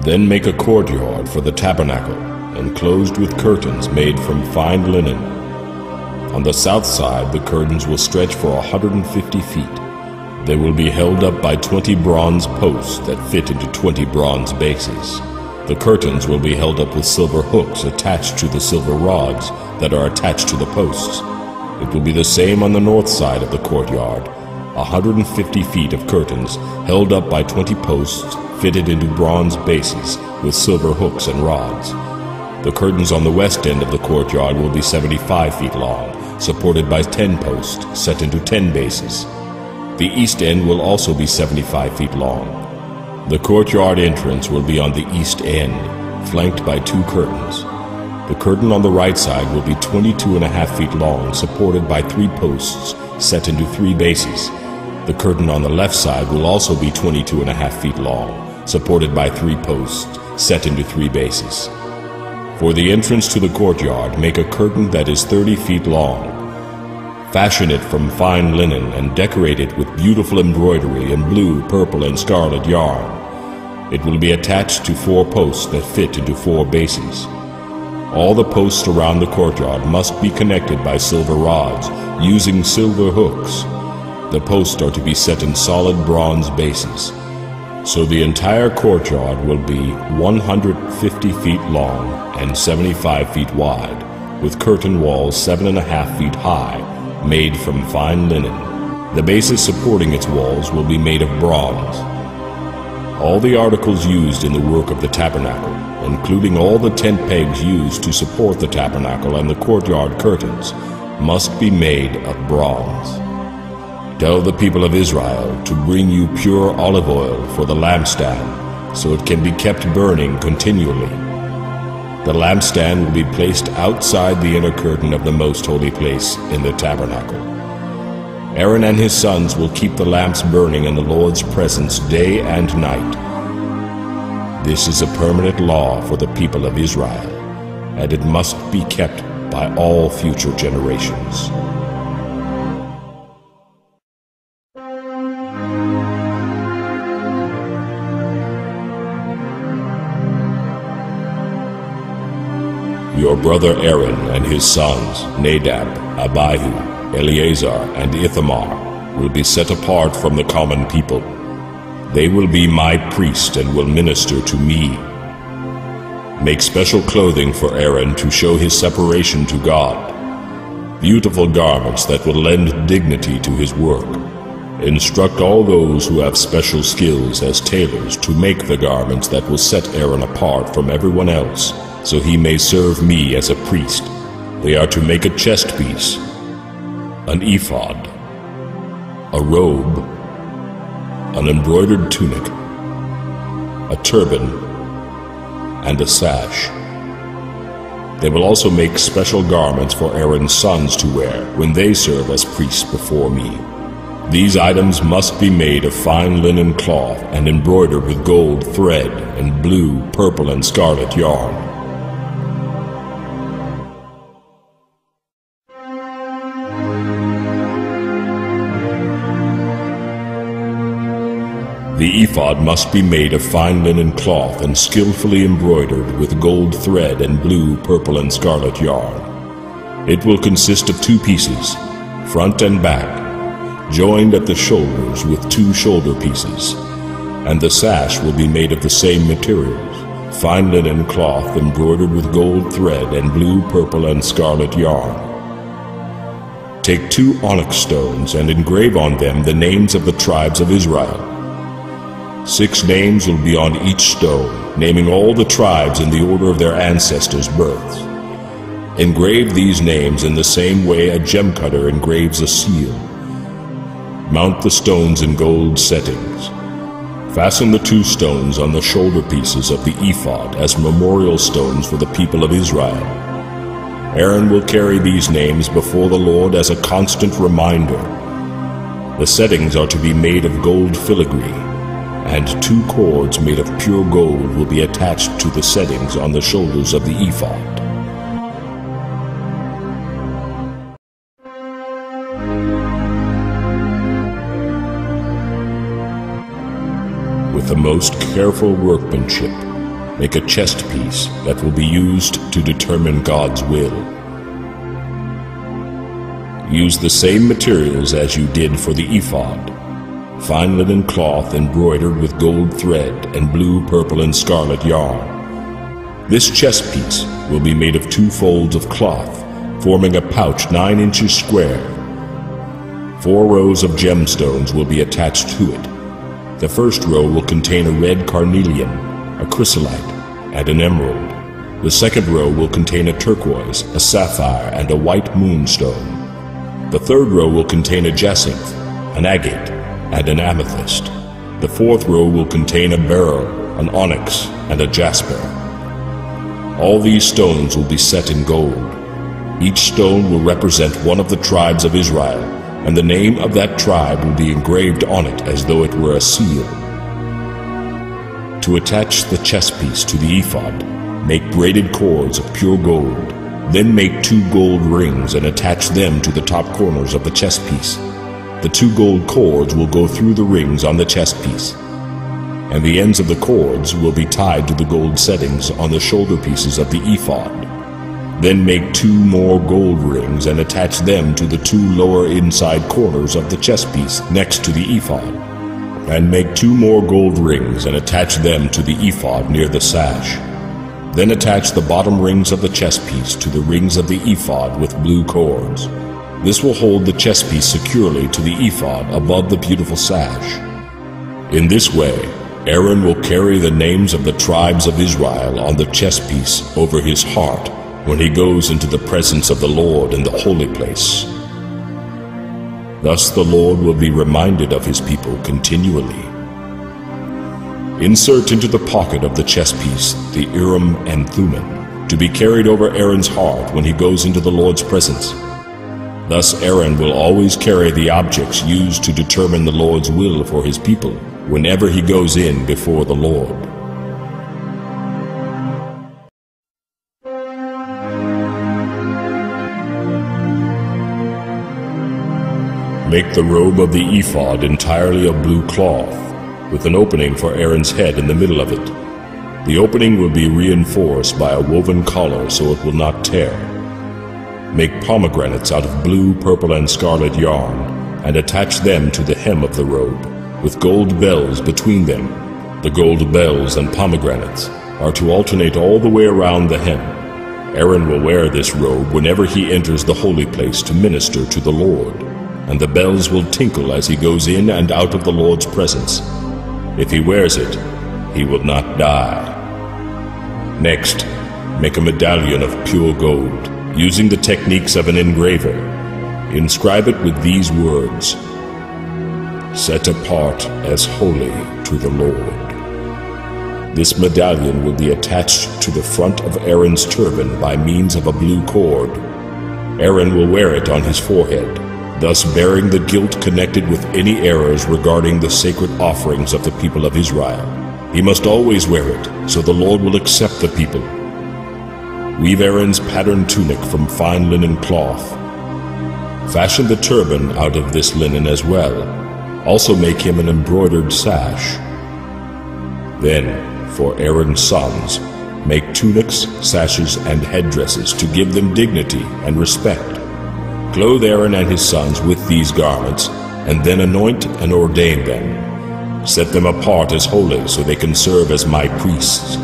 Then make a courtyard for the tabernacle, enclosed with curtains made from fine linen. On the south side the curtains will stretch for 150 feet. They will be held up by 20 bronze posts that fit into 20 bronze bases. The curtains will be held up with silver hooks attached to the silver rods that are attached to the posts. It will be the same on the north side of the courtyard, 150 feet of curtains held up by 20 posts fitted into bronze bases with silver hooks and rods. The curtains on the west end of the courtyard will be 75 feet long, supported by 10 posts set into 10 bases. The east end will also be 75 feet long. The courtyard entrance will be on the east end, flanked by 2 curtains. The curtain on the right side will be 22.5 feet long, supported by 3 posts set into 3 bases. The curtain on the left side will also be 22.5 feet long, supported by 3 posts set into 3 bases. For the entrance to the courtyard, make a curtain that is 30 feet long. Fashion it from fine linen and decorate it with beautiful embroidery in blue, purple, and scarlet yarn. It will be attached to 4 posts that fit into 4 bases. All the posts around the courtyard must be connected by silver rods using silver hooks. The posts are to be set in solid bronze bases. So the entire courtyard will be 150 feet long and 75 feet wide, with curtain walls 7.5 feet high, made from fine linen. The bases supporting its walls will be made of bronze. All the articles used in the work of the tabernacle, including all the tent pegs used to support the tabernacle and the courtyard curtains, must be made of bronze. Tell the people of Israel to bring you pure olive oil for the lampstand, so it can be kept burning continually. The lampstand will be placed outside the inner curtain of the most holy place in the tabernacle. Aaron and his sons will keep the lamps burning in the Lord's presence day and night. This is a permanent law for the people of Israel, and it must be kept by all future generations. Your brother Aaron and his sons, Nadab, Abihu, Eleazar, and Ithamar, will be set apart from the common people. They will be my priest and will minister to me. Make special clothing for Aaron to show his separation to God, beautiful garments that will lend dignity to his work. Instruct all those who have special skills as tailors to make the garments that will set Aaron apart from everyone else, so he may serve me as a priest. They are to make a chest piece, an ephod, a robe, an embroidered tunic, a turban, and a sash. They will also make special garments for Aaron's sons to wear when they serve as priests before me. These items must be made of fine linen cloth and embroidered with gold thread and blue, purple, and scarlet yarn. The ephod must be made of fine linen cloth and skillfully embroidered with gold thread and blue, purple, and scarlet yarn. It will consist of 2 pieces, front and back, joined at the shoulders with 2 shoulder pieces, and the sash will be made of the same materials, fine linen cloth embroidered with gold thread and blue, purple, and scarlet yarn. Take 2 onyx stones and engrave on them the names of the tribes of Israel. 6 names will be on each stone, naming all the tribes in the order of their ancestors' births. Engrave these names in the same way a gem cutter engraves a seal. Mount the stones in gold settings. Fasten the 2 stones on the shoulder pieces of the ephod as memorial stones for the people of Israel. Aaron will carry these names before the Lord as a constant reminder. The settings are to be made of gold filigree, and 2 cords made of pure gold will be attached to the settings on the shoulders of the ephod. With the most careful workmanship, make a chest piece that will be used to determine God's will. Use the same materials as you did for the ephod: fine linen cloth embroidered with gold thread and blue, purple, and scarlet yarn. This chest piece will be made of 2 folds of cloth, forming a pouch 9 inches square. 4 rows of gemstones will be attached to it. The first row will contain a red carnelian, a chrysolite, and an emerald. The second row will contain a turquoise, a sapphire, and a white moonstone. The third row will contain a jacinth, an agate, and an amethyst. The fourth row will contain a beryl, an onyx, and a jasper. All these stones will be set in gold. Each stone will represent one of the tribes of Israel, and the name of that tribe will be engraved on it as though it were a seal. To attach the chest piece to the ephod, make braided cords of pure gold. Then make 2 gold rings and attach them to the top corners of the chest piece. The 2 gold cords will go through the rings on the chest piece, and the ends of the cords will be tied to the gold settings on the shoulder pieces of the ephod. Then make 2 more gold rings and attach them to the 2 lower inside corners of the chest piece next to the ephod. And make 2 more gold rings and attach them to the ephod near the sash. Then attach the bottom rings of the chest piece to the rings of the ephod with blue cords. This will hold the chest piece securely to the ephod above the beautiful sash. In this way, Aaron will carry the names of the tribes of Israel on the chest piece over his heart when he goes into the presence of the Lord in the holy place. Thus the Lord will be reminded of his people continually. Insert into the pocket of the chest piece the Urim and Thummim, to be carried over Aaron's heart when he goes into the Lord's presence. Thus Aaron will always carry the objects used to determine the Lord's will for his people whenever he goes in before the Lord. Make the robe of the ephod entirely of blue cloth, with an opening for Aaron's head in the middle of it. The opening will be reinforced by a woven collar so it will not tear. Make pomegranates out of blue, purple, and scarlet yarn, and attach them to the hem of the robe, with gold bells between them. The gold bells and pomegranates are to alternate all the way around the hem. Aaron will wear this robe whenever he enters the holy place to minister to the Lord, and the bells will tinkle as he goes in and out of the Lord's presence. If he wears it, he will not die. Next, make a medallion of pure gold, using the techniques of an engraver. Inscribe it with these words: "Set apart as holy to the Lord." This medallion will be attached to the front of Aaron's turban by means of a blue cord. Aaron will wear it on his forehead, thus bearing the guilt connected with any errors regarding the sacred offerings of the people of Israel. He must always wear it, so the Lord will accept the people. Weave Aaron's patterned tunic from fine linen cloth. Fashion the turban out of this linen as well. Also make him an embroidered sash. Then, for Aaron's sons, make tunics, sashes, and headdresses to give them dignity and respect. Clothe Aaron and his sons with these garments, and then anoint and ordain them. Set them apart as holy so they can serve as my priests.